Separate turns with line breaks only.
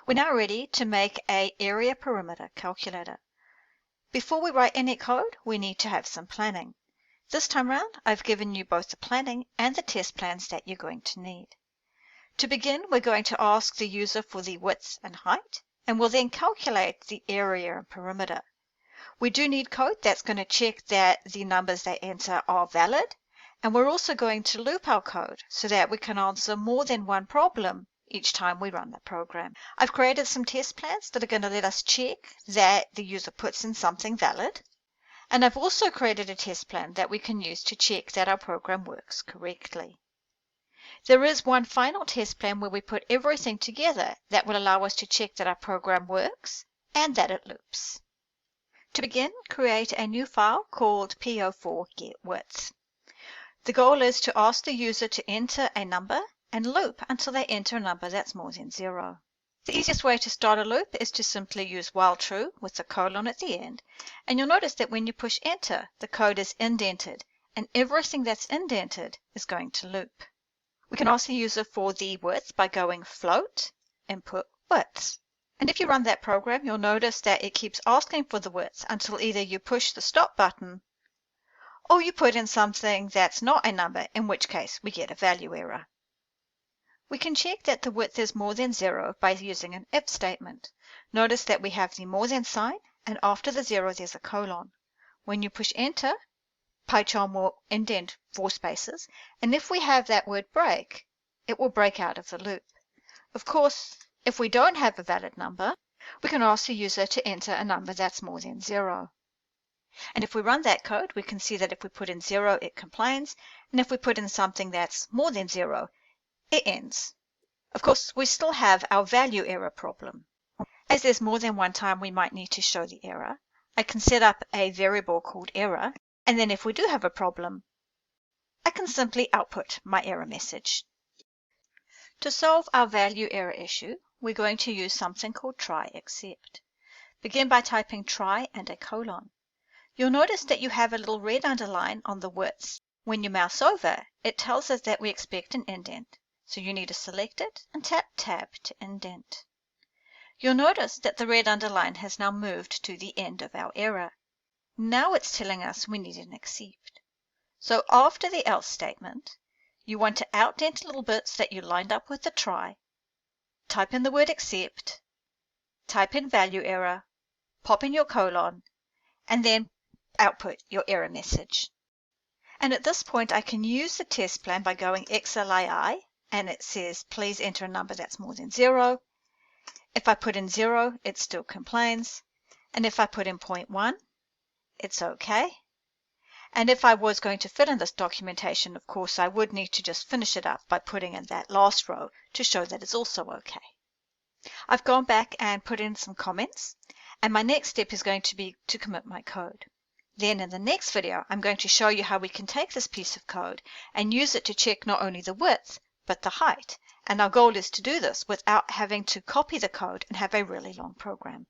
We're now ready to make an area perimeter calculator. Before we write any code, we need to have some planning. This time around, I've given you both the planning and the test plans that you're going to need. To begin, we're going to ask the user for the width and height, and we'll then calculate the area and perimeter. We do need code that's going to check that the numbers they enter are valid, and we're also going to loop our code so that we can answer more than one problem each time we run the program. I've created some test plans that are going to let us check that the user puts in something valid, and I've also created a test plan that we can use to check that our program works correctly. There is one final test plan where we put everything together that will allow us to check that our program works and that it loops. To begin, create a new file called po4getWidth. The goal is to ask the user to enter a number and loop until they enter a number that's more than 0. The easiest way to start a loop is to simply use while true with a colon at the end, and you'll notice that when you push enter, the code is indented, and everything that's indented is going to loop. We can ask the user for the width by going float input width. And if you run that program, you'll notice that it keeps asking for the width until either you push the stop button or you put in something that's not a number, in which case we get a value error. We can check that the width is more than 0 by using an if statement. Notice that we have the more than sign, and after the 0 there's a colon. When you push enter, PyCharm will indent 4 spaces, and if we have that word break, it will break out of the loop. Of course, if we don't have a valid number, we can ask the user to enter a number that's more than 0. And if we run that code, we can see that if we put in 0, it complains, and if we put in something that's more than 0, it ends. Of course, we still have our value error problem. As there's more than one time we might need to show the error, I can set up a variable called error, and then if we do have a problem, I can simply output my error message. To solve our value error issue, we're going to use something called try except. Begin by typing try and a colon. You'll notice that you have a little red underline on the width. When you mouse over, it tells us that we expect an indent. So you need to select it and tap Tab to indent. You'll notice that the red underline has now moved to the end of our error. Now it's telling us we need an except. So after the else statement, you want to outdent little bits that you lined up with the try, type in the word except, type in value error, pop in your colon, and then output your error message. And at this point, I can use the test plan by going XLAI, and it says please enter a number that's more than 0. If I put in 0, it still complains, and if I put in 0.1, it's okay. And if I was going to fit in this documentation, of course, I would need to just finish it up by putting in that last row to show that it's also okay. I've gone back and put in some comments, and my next step is going to be to commit my code. Then in the next video, I'm going to show you how we can take this piece of code and use it to check not only the width, but the height. And our goal is to do this without having to copy the code and have a really long program.